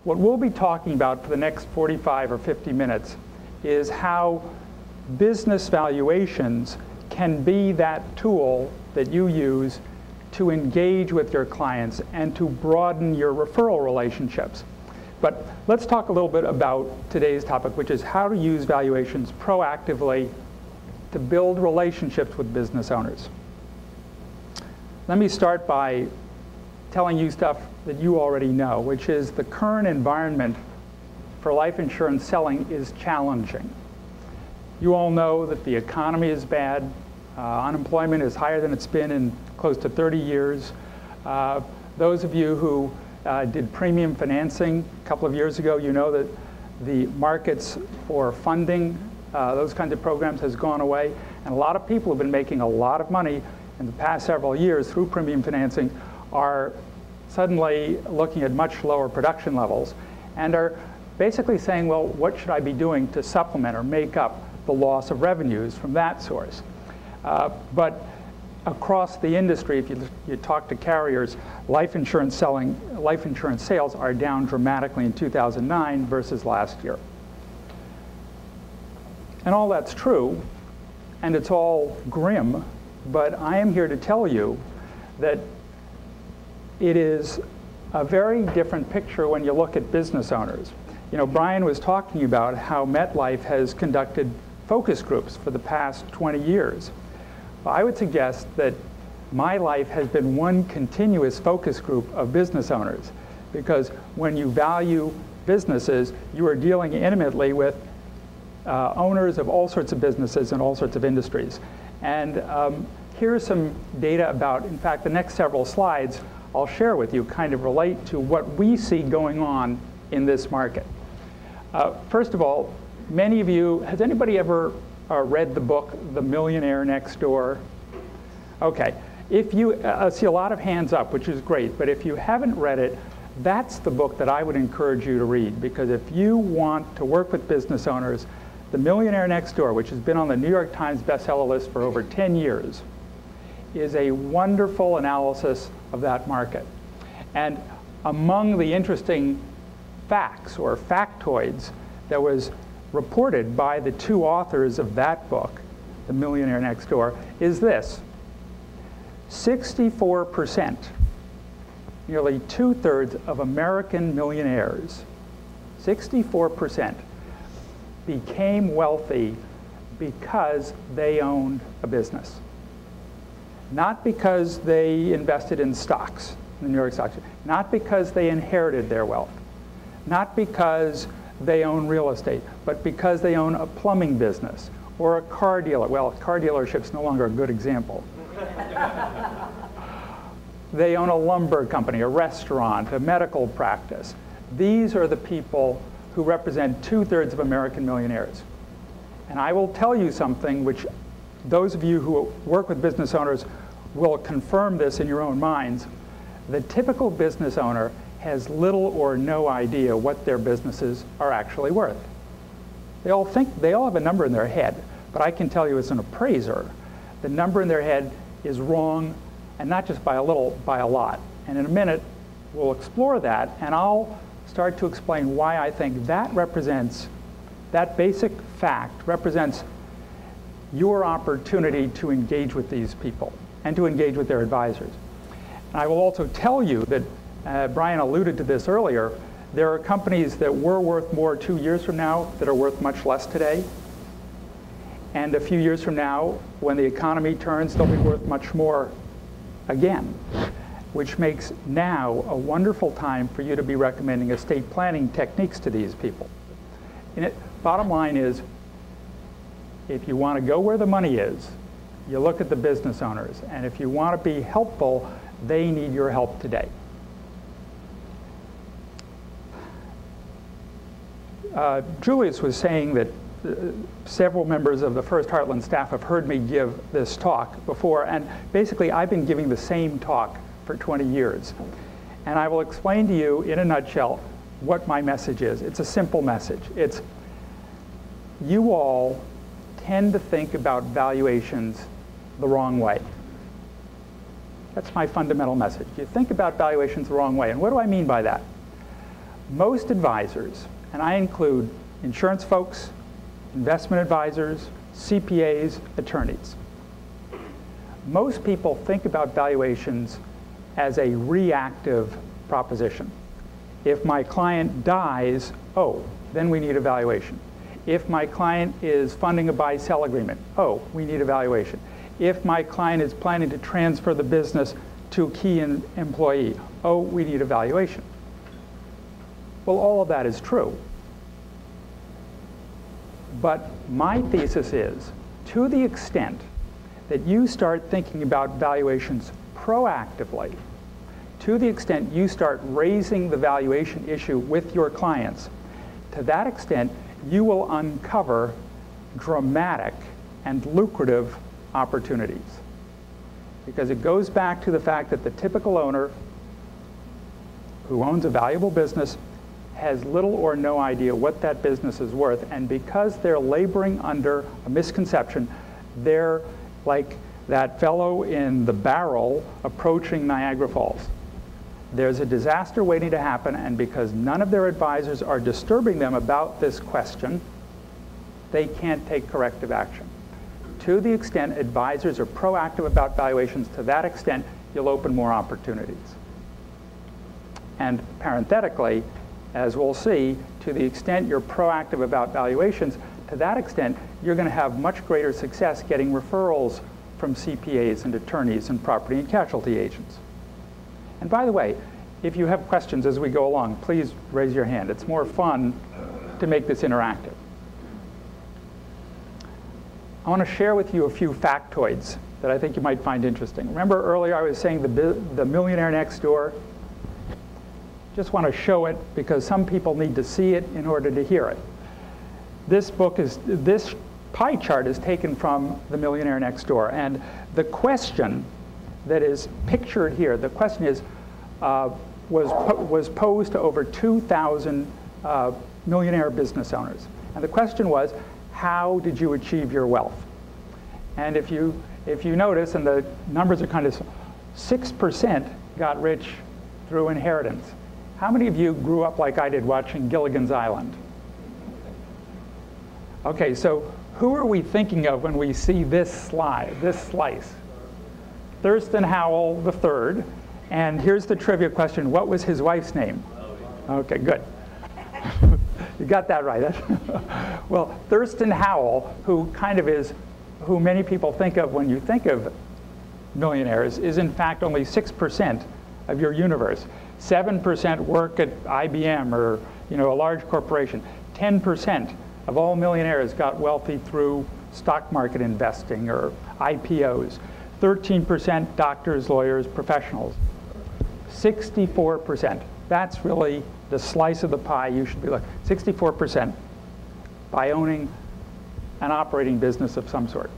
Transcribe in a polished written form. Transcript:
What we'll be talking about for the next 45 or 50 minutes is how business valuations can be that tool that you use to engage with your clients and to broaden your referral relationships. But let's talk a little bit about today's topic, which is how to use valuations proactively to build relationships with business owners. Let me start by telling you stuff that you already know, which is the current environment for life insurance selling is challenging. You all know that the economy is bad. Unemployment is higher than it's been in close to 30 years. Those of you who did premium financing a couple of years ago, you know that the markets for funding those kinds of programs has gone away. And a lot of people who have been making a lot of money in the past several years through premium financing are suddenly looking at much lower production levels and are basically saying, well, what should I be doing to supplement or make up the loss of revenues from that source? But across the industry, if you talk to carriers, life insurance sales are down dramatically in 2009 versus last year. And all that's true, and it's all grim, but I am here to tell you that it is a very different picture when you look at business owners. You know, Brian was talking about how MetLife has conducted focus groups for the past 20 years. Well, I would suggest that my life has been one continuous focus group of business owners, because when you value businesses, you are dealing intimately with owners of all sorts of businesses and all sorts of industries. And here's some data about, in fact, the next several slides I'll share with you kind of relate to what we see going on in this market. First of all, many of you, has anybody ever read the book, The Millionaire Next Door? Okay, if you see a lot of hands up, which is great, but if you haven't read it, that's the book that I would encourage you to read, because if you want to work with business owners, The Millionaire Next Door, which has been on the New York Times bestseller list for over 10 years, is a wonderful analysis of that market. And among the interesting facts or factoids that was reported by the two authors of that book, The Millionaire Next Door, is this: 64%, nearly 2/3 of American millionaires, 64%, became wealthy because they owned a business. Not because they invested in stocks, in the New York Stock Exchange, not because they inherited their wealth, not because they own real estate, but because they own a plumbing business or a car dealer. Well, car dealership's no longer a good example. They own a lumber company, a restaurant, a medical practice. These are the people who represent 2/3 of American millionaires. And I will tell you something which those of you who work with business owners will confirm this in your own minds. The typical business owner has little or no idea what their businesses are actually worth. They all have a number in their head, but I can tell you as an appraiser, the number in their head is wrong, and not just by a little, by a lot. And in a minute, we'll explore that, and I'll start to explain why I think that represents, that basic fact represents your opportunity to engage with these people and to engage with their advisors. And I will also tell you that, Brian alluded to this earlier, there are companies that were worth more 2 years from now that are worth much less today. And a few years from now, when the economy turns, they'll be worth much more again, which makes now a wonderful time for you to be recommending estate planning techniques to these people. Bottom line is, if you want to go where the money is, you look at the business owners. And if you want to be helpful, they need your help today. Julius was saying that several members of the First Heartland staff have heard me give this talk before, and basically I've been giving the same talk for 20 years. And I will explain to you in a nutshell what my message is. It's a simple message. It's, you all tend to think about valuations the wrong way. That's my fundamental message. You think about valuations the wrong way. And what do I mean by that? Most advisors, and I include insurance folks, investment advisors, CPAs, attorneys. Most people think about valuations as a reactive proposition. If my client dies, oh, then we need a valuation. If my client is funding a buy-sell agreement, oh, we need a valuation. If my client is planning to transfer the business to a key employee, oh, we need a valuation. Well, all of that is true. But my thesis is, to the extent that you start thinking about valuations proactively, to the extent you start raising the valuation issue with your clients, to that extent, you will uncover dramatic and lucrative opportunities. Because it goes back to the fact that the typical owner who owns a valuable business has little or no idea what that business is worth, and because they're laboring under a misconception, they're like that fellow in the barrel approaching Niagara Falls. There's a disaster waiting to happen, and because none of their advisors are disturbing them about this question, they can't take corrective action. To the extent advisors are proactive about valuations, to that extent, you'll open more opportunities. And parenthetically, as we'll see, to the extent you're proactive about valuations, to that extent, you're going to have much greater success getting referrals from CPAs and attorneys and property and casualty agents. And by the way, if you have questions as we go along, please raise your hand. It's more fun to make this interactive. I want to share with you a few factoids that I think you might find interesting. Remember earlier I was saying the millionaire next door? Just want to show it because some people need to see it in order to hear it. This pie chart is taken from The Millionaire Next Door, and the question that is pictured here, the question is, was posed to over 2,000 millionaire business owners. And the question was, how did you achieve your wealth? And if you notice, and the numbers are kind of, 6% got rich through inheritance. How many of you grew up like I did watching Gilligan's Island? Okay, so who are we thinking of when we see this slide, this slice? Thurston Howell III. And here's the trivia question. What was his wife's name? Okay, good. You got that right. Well, Thurston Howell, who kind of is who many people think of when you think of millionaires, is in fact only 6% of your universe. 7% work at IBM or a large corporation. 10% of all millionaires got wealthy through stock market investing or IPOs. 13% doctors, lawyers, professionals. 64%. That's really the slice of the pie you should be looking. 64% by owning an operating business of some sort.